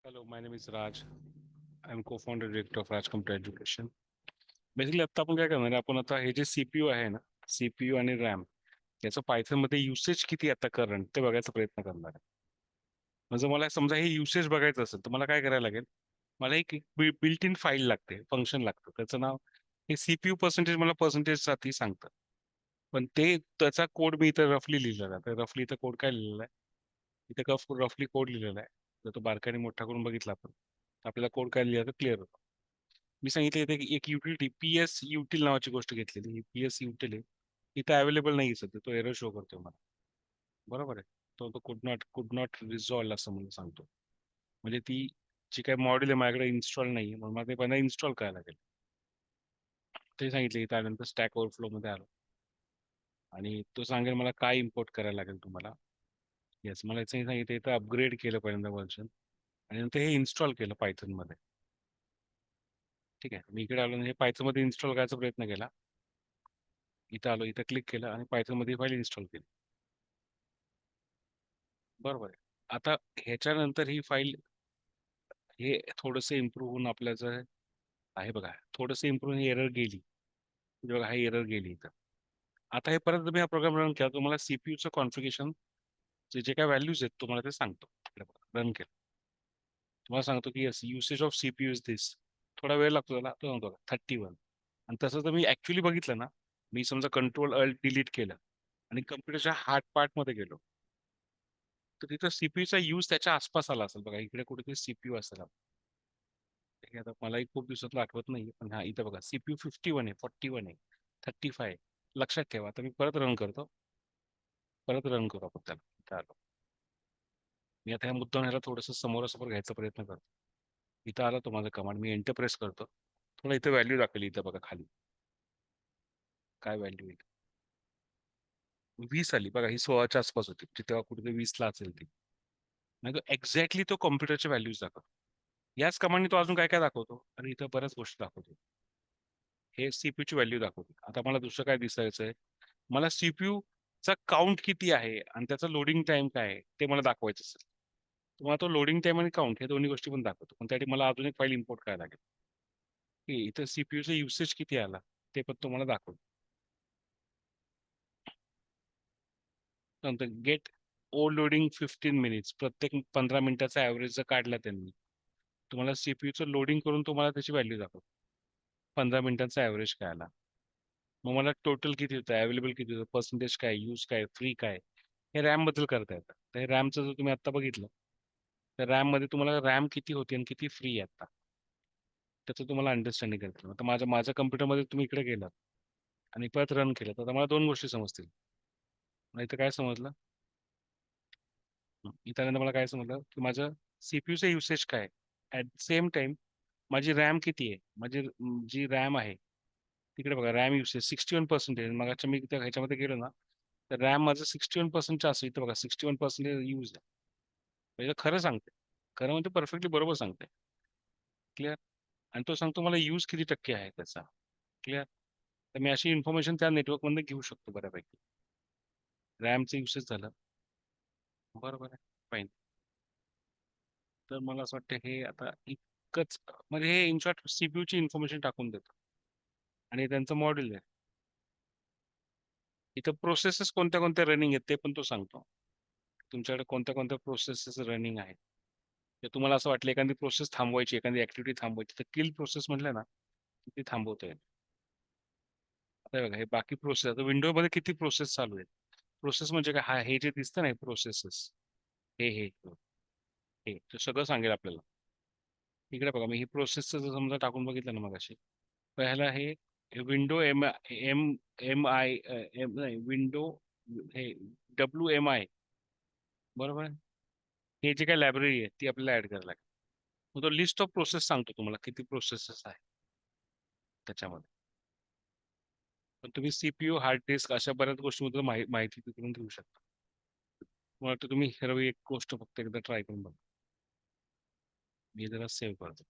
Hello, my name is Raj. I'm co-founder director of Raj Computer Education. Basically आता आपण काय करणार आहे, आपण आता हे जे सीपीयू आहे ना, सीपीयू आणि रॅम याचं पायथन मध्ये युसेज किती आता करंट ते बघायचा प्रयत्न करणार आहे. म्हणजे मला समजा हे युसेज बघायचं असेल तर मला काय करायला लागेल, मला एक बिल्ट इन फाईल लागते, फंक्शन लागतं, त्याचं नाव हे सीपीयू पर्सेंटेज मला पर्सेंटेज साठी सांगतं. पण ते त्याचा कोड मी इथं रफली लिहिलेला आहे. तर रफली इथं कोड काय लिहिलेला आहे, इथे रफली कोड लिहिलेला आहे. जर तो बारकाईने मोठा करून बघितला आपण तर आपल्याला कोड काय लिहिला तर क्लिअर होतो. मी सांगितलं इथे एक युटिलिटी पी एस युटिल नावाची गोष्ट घेतलेली. ही पी एस युटिल आहे, इथं अवेलेबल नाही सध्या, तो एरर शो करतोय मला. बरोबर आहे, तो तो कुड नॉट रिझॉल्व असं मला सांगतो. म्हणजे ती जी काही मॉड्यूल आहे माझ्याकडे इन्स्टॉल नाही, म्हणून मला ते पहिला इन्स्टॉल करायला लागेल. ते सांगितलं इथं आल्यानंतर स्टॅक ओव्हरफ्लो मध्ये आलो आणि तो सांगेल मला काय इम्पोर्ट करायला लागेल तुम्हाला. येस, मला याचं सांगितलं इथं अपग्रेड केलं पहिल्यांदा व्हर्जन आणि नंतर हे इन्स्टॉल केलं पायथन मध्ये. ठीक आहे, मी इकडे आलो आणि हे पायथन मध्ये इन्स्टॉल करायचा प्रयत्न केला. इथं आलो, इथं क्लिक केलं आणि पायथन मध्ये फाईल इन्स्टॉल केली. बरोबर आहे. आता ह्याच्यानंतर ही फाईल हे थोडंसं इम्प्रूव्ह होऊन आपल्याचं आहे बघा, थोडंसं इम्प्रूव्ह ही एरर गेली. म्हणजे बघा, ही एरर गेली इथं. आता हे परत तुम्ही हा प्रोग्राम रन केला, तुम्हाला सीपीयूचं कॉन्फिगरेशन जे जे काय व्हॅल्यूज आहेत तुम्हाला ते सांगतो. रन केलं, तुम्हाला सांगतो की yes usage of CPU is this. थोडा वेळ लागतो त्याला, तो सांगतो 31. आणि तसं जर मी ऍक्च्युली बघितलं ना, मी समजा कंट्रोल अल्ट डिलीट केलं आणि कम्प्युटरच्या हार्ड पार्ट मध्ये गेलो तर तिथं सीपीयूचा यूज त्याच्या आसपास आला असेल बघा, इकडे कुठेतरी सीपीयू असेल. ठीक आहे, आता मलाही खूप दिवसातलं आठवत नाही, पण हा इथं बघा सीपीयू 51 आहे, 41 आहे, 35. लक्षात ठेवा. आता मी परत रन करतो, परत रन करू आपण त्याला. इथं आलो मी, आता ह्या मुद्दाम ह्याला थोडंसं समोरासमोर घ्यायचा प्रयत्न करतो. इथं आला तो माझा कमांड, मी एंटर प्रेस करतो. थोडा इथं व्हॅल्यू दाखवली, इथं बघा खाली काय व्हॅल्यू येईल. 20 आली बघा, ही 16च्या आसपास होती, तेव्हा कुठेतरी 20ला असेल ती. नाही, तो एक्झॅक्टली तो कॉम्प्युटरच्या व्हॅल्यूज दाखवतो. याच कमांडने तो अजून काय काय दाखवतो आणि इथं बऱ्याच गोष्टी दाखवतो. हे सीपीयू ची व्हॅल्यू दाखवते. आता मला दुसरं काय दिसायचं आहे, मला सीपीयू चा काउंट किती आहे आणि त्याचा लोडिंग टाइम काय आहे ते मला दाखवायचं असेल, तुम्हाला तो लोडिंग टाइम आणि काउंट हे दोन्ही गोष्टी पण दाखवतो. पण त्यासाठी मला अजून एक फाईल इम्पोर्ट करायला लागेल की इथं सीपीयूचा युसेज किती आला ते पण तुम्हाला दाखवतो. नंतर गेट ओ लोडिंग 15 मिनिट्स, प्रत्येक 15 मिनिटाचा ॲव्हरेज जर काढला त्यांनी, तुम्हाला सीपीयूचं लोडिंग करून तुम्हाला त्याची व्हॅल्यू दाखवतो. 15 मिनिटांचा ॲव्हरेज काय आला, मग मला टोटल किती होतं, अवेलेबल किती होतं, पर्सेंटेज काय, यूज काय, फ्री काय, हे रॅम बद्दल करता येतं. तर हे रॅमचं जर तुम्ही आता बघितलं तर रॅम मध्ये तुम्हाला रॅम किती होती आणि किती फ्री आहे आता, त्याचं तुम्हाला अंडरस्टँडिंग करतील. आता माझ्या माझ्या कम्प्युटरमध्ये तुम्ही इकडे गेलात आणि परत रन केलं तर मला दोन गोष्टी समजतील. नाही तर काय समजलं, इथं मला काय समजलं की माझं सीपीयूचं युसेज काय, ऍट सेम टाइम माझी रॅम किती आहे, माझी जी रॅम आहे तिकडे बघा, रॅम युसेज 61%. मग मी ह्याच्यामध्ये गेलो ना तर रॅम माझं 61% असं इथं बघा 61% यूज आहे. म्हणजे खरं सांगते, खरं म्हणजे परफेक्टली बरोबर सांगते. क्लिअर. आणि तो सांगतो मला यूज किती टक्के आहे त्याचा. क्लिअर. तर मी अशी इन्फॉर्मेशन त्या नेटवर्कमध्ये घेऊ शकतो बऱ्यापैकी. रॅमचं युसेज झालं, बरोबर आहे, फाईन. तर मला असं वाटतं हे आता इतकंच, म्हणजे हे इन शॉर्ट सीपीयूची इन्फॉर्मेशन टाकून देतं आणि त्यांचं मॉडेल आहे. इथं प्रोसेसेस कोणत्या कोणत्या रनिंग आहेत ते पण तो सांगतो, तुमच्याकडे कोणत्या कोणत्या प्रोसेसेस रनिंग आहेत. ते तुम्हाला असं वाटलं एखादी प्रोसेस थांबवायची, एखादी ऍक्टिव्हिटी थांबवायची, तर किल प्रोसेस म्हटलं ना ती थांबवता येईल. आता हे बघा, हे बाकी प्रोसेस, आता विंडोमध्ये किती प्रोसेस चालू आहेत. प्रोसेस म्हणजे काय, हा हे जे दिसतं ना हे प्रोसेसेस, हे हे ते सगळं सांगेल आपल्याला. इकडे बघा, मी ही प्रोसेसचं जर समजा टाकून बघितलं ना मगाशी, पहिला हे window M M M I M नाही विंडो, हे WMI, बरोबर आहे. हे जे काही लायब्ररी आहे ती आपल्याला ऍड करायला लागेल. मग तो लिस्ट ऑफ प्रोसेस सांगतो तुम्हाला किती प्रोसेसेस आहे त्याच्यामध्ये. पण तुम्ही सीपीयू, हार्ड डिस्क अशा बऱ्याच गोष्टींबद्दल माहिती तिकडून घेऊ शकता. मला वाटतं तुम्ही सर्व एक गोष्ट फक्त एकदा ट्राय करून बघा. मी जरा सेव्ह करतो.